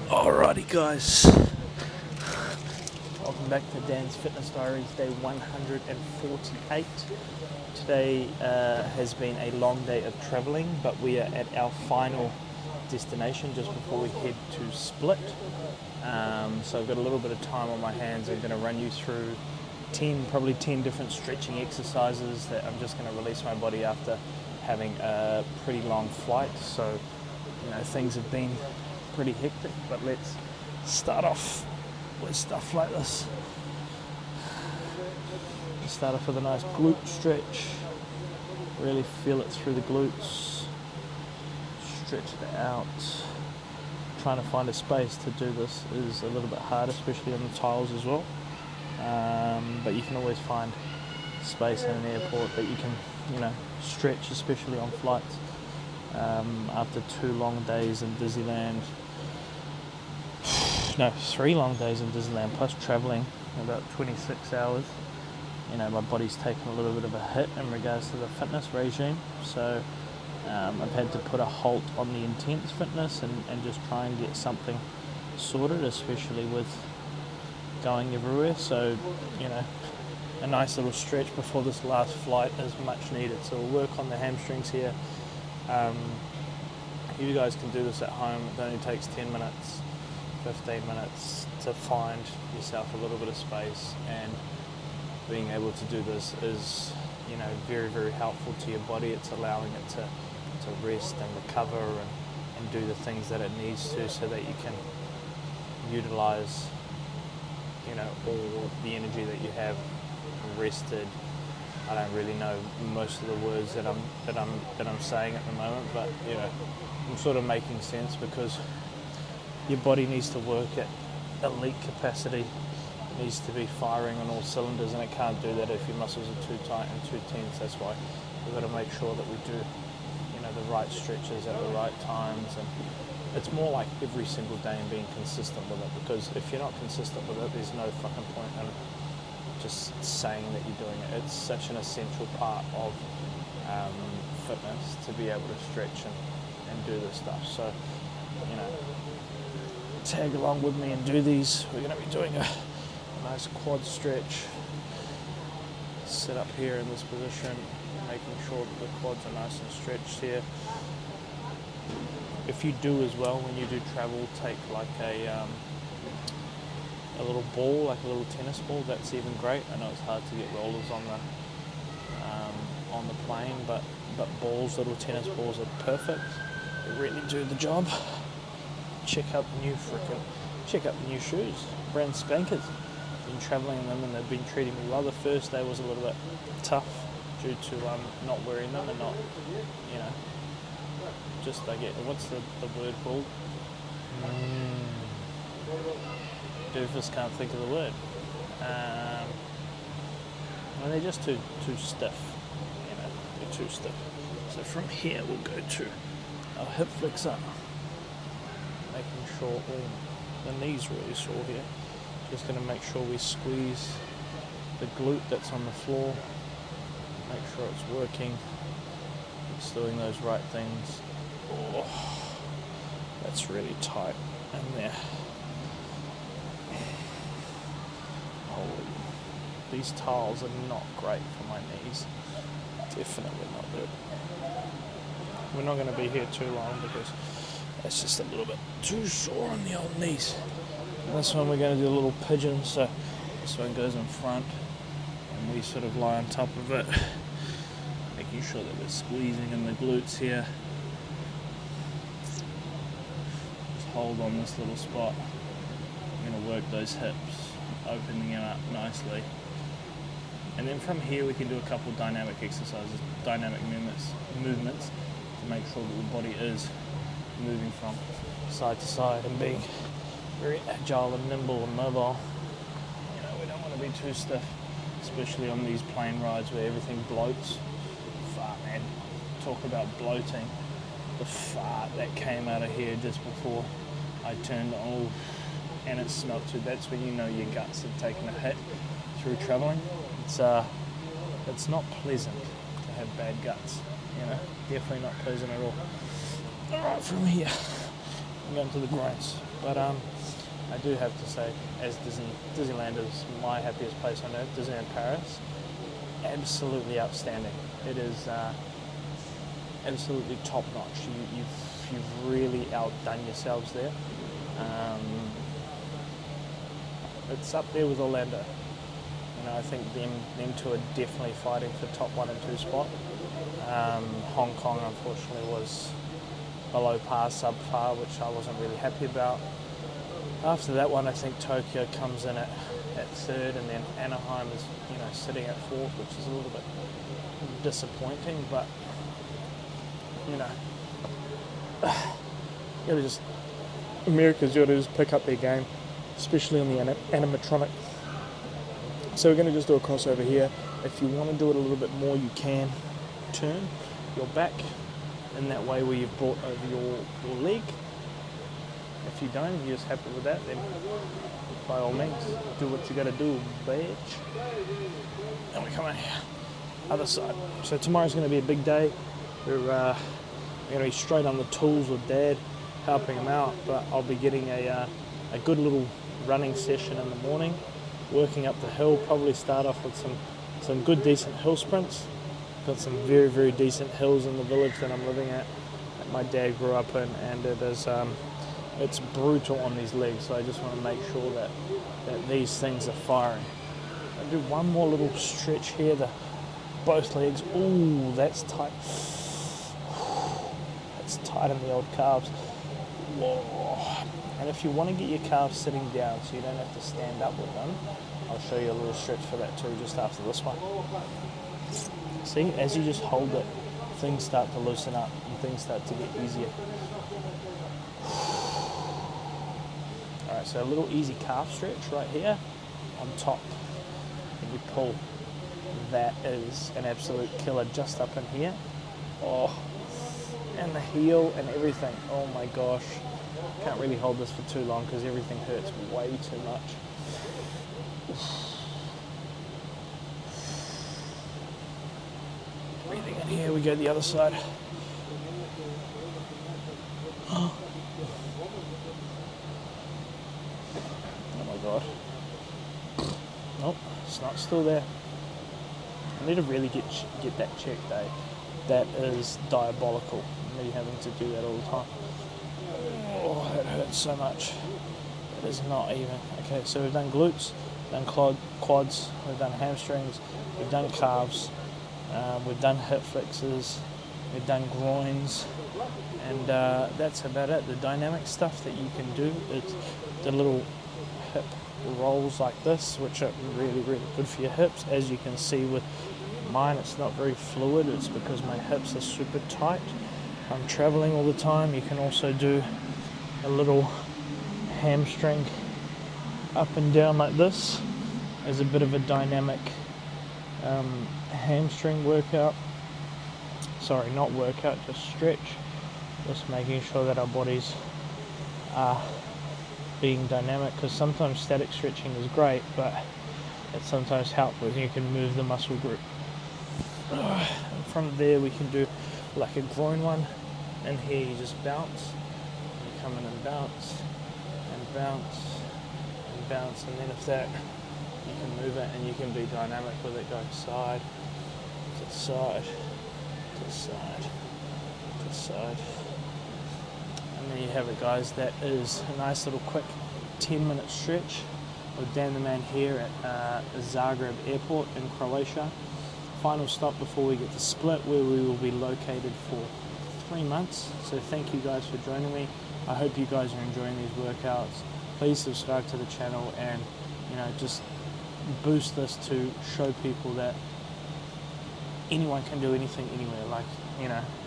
Alrighty guys, welcome back to Dan's Fitness Diaries, day 148. Today has been a long day of travelling, but we are at our final destination just before we head to Split. So I've got a little bit of time on my hands. I'm going to run you through probably 10 different stretching exercises that I'm just going to release my body after having a pretty long flight. So, things have been pretty hectic, but let's start off with stuff like this. Start off with a nice glute stretch. Really feel it through the glutes. Stretch it out. Trying to find a space to do this is a little bit hard, especially on the tiles as well. But you can always find space in an airport that you can, stretch, especially on flights. After 2 long days in Disneyland. No, 3 long days in Disneyland, plus travelling about 26 hours. My body's taken a little bit of a hit in regards to the fitness regime. So I've had to put a halt on the intense fitness and just try and get something sorted, especially with going everywhere. So, a nice little stretch before this last flight is much needed. So we'll work on the hamstrings here. You guys can do this at home. It only takes 10 minutes, 15 minutes to find yourself a little bit of space, and being able to do this is, very, very helpful to your body. It's allowing it to rest and recover and do the things that it needs to, so that you can utilize, all the energy that you have rested. I don't really know most of the words that I'm saying at the moment, but I'm sort of making sense, because your body needs to work at elite capacity. It needs to be firing on all cylinders, and it can't do that if your muscles are too tight and too tense. That's why we've got to make sure that we do, the right stretches at the right times. And it's more like every single day and being consistent with it, because if you're not consistent with it, there's no fucking point in just saying that you're doing it. It's such an essential part of fitness to be able to stretch and do this stuff. So, tag along with me and do these. We're going to be doing a nice quad stretch. Sit up here in this position, making sure that the quads are nice and stretched here. If you do as well, when you do travel, take like a little ball, like a little tennis ball. That's even great. I know it's hard to get rollers on the plane, but balls, little tennis balls, are perfect. They really do the job. Check out the new shoes, brand spankers. Been travelling in them and they've been treating me well. The first day was a little bit tough due to not wearing them and not, just I get, what's the word called? Doofus can't think of the word. And they're just too stiff. They're too stiff. So from here we'll go to our hip flexor, making sure the knee's really sore here. Just going to make sure we squeeze the glute that's on the floor, make sure it's working, it's doing those right things. Oh, that's really tight in there. Holy, these tiles are not great for my knees. Definitely not good. We're not going to be here too long, because it's just a little bit too sore on the old knees. This one we're going to do a little pigeon, so this one goes in front and we sort of lie on top of it, making sure that we're squeezing in the glutes here. Just hold on this little spot. I'm going to work those hips, opening them up nicely. And then from here we can do a couple of dynamic exercises, dynamic movements to make sure that the body is moving from side to side and being very agile and nimble and mobile. We don't want to be too stiff, especially on these plane rides where everything bloats. Fart, man. Talk about bloating. The fart that came out of here just before I turned on, and it smelled too. That's when you know your guts have taken a hit through travelling. It's not pleasant to have bad guts. Definitely not pleasant at all. Alright, from here, I'm going to the groins. But I do have to say, as Disneyland is my happiest place on earth, Disneyland Paris, absolutely outstanding. It is absolutely top notch. You've really outdone yourselves there. It's up there with Orlando. I think them two are definitely fighting for top 1 and 2 spot. Hong Kong, unfortunately, was below par, subpar, which I wasn't really happy about. After that one, I think Tokyo comes in at 3rd, and then Anaheim is sitting at 4th, which is a little bit disappointing. But America's got to just pick up their game, especially on the animatronic. So we're going to just do a crossover here. If you want to do it a little bit more, you can turn your back in that way where you've brought over your leg. If you don't, you're just happy with that, then by all means, do what you got to do, bitch. And we come on here, other side. So tomorrow's going to be a big day. We're going to be straight on the tools with Dad, helping him out, but I'll be getting a good little running session in the morning, working up the hill, probably start off with some good decent hill sprints. Got some very, very decent hills in the village that I'm living at, that my dad grew up in, and it is it's brutal on these legs, so I just want to make sure that these things are firing. I'll do one more little stretch here, both legs. Ooh, that's tight. That's tight in the old calves. Whoa. And if you want to get your calves sitting down so you don't have to stand up with them, I'll show you a little stretch for that too just after this one. See, as you just hold it, things start to loosen up and things start to get easier. Alright, so a little easy calf stretch right here on top. And you pull. That is an absolute killer just up in here. Oh, and the heel and everything. Oh my gosh. Can't really hold this for too long because everything hurts way too much. Breathing in here, we go the other side. Oh my god. Nope, it's not still there. I need to really get that checked, eh? That is diabolical, me having to do that all the time. Oh, that hurts so much. It is not even. Okay, so we've done glutes, done quads, we've done hamstrings, we've done calves, we've done hip flexors, we've done groins, and that's about it. The dynamic stuff that you can do is the little hip rolls like this, which are really, really good for your hips. As you can see with mine, it's not very fluid. It's because my hips are super tight. I'm traveling all the time. You can also do a little hamstring up and down like this as a bit of a dynamic hamstring workout. Sorry, not workout, just stretch. Just making sure that our bodies are being dynamic, because sometimes static stretching is great, but it sometimes helps when you can move the muscle group. From there we can do like a groin one, and here you just bounce, you come in and bounce and bounce and bounce, and then if that, you can move it and you can be dynamic with it, going side to side to side to side. And there you have it, guys. That is a nice little quick 10-minute stretch with Dan the Man here at Zagreb Airport in Croatia. Final stop before we get to Split, where we will be located for 3 months. So thank you guys for joining me. I hope you guys are enjoying these workouts. Please subscribe to the channel and just boost this to show people that anyone can do anything anywhere. Like,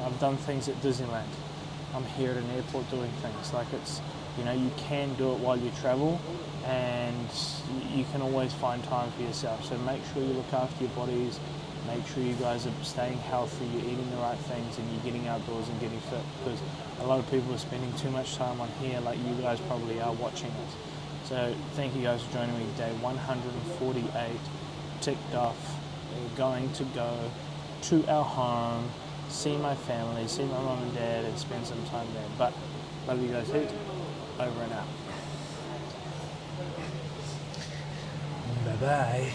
I've done things at Disneyland. I'm here at an airport doing things. Like, it's, you can do it while you travel, and you can always find time for yourself. So make sure you look after your bodies. Make sure you guys are staying healthy, you're eating the right things, and you're getting outdoors and getting fit, because a lot of people are spending too much time on here, like you guys probably are watching us. So thank you guys for joining me. Day 148 ticked off. We're going to go to our home, see my family, see my mom and dad, and spend some time there. But love you guys heaps. Over and out. Bye-bye.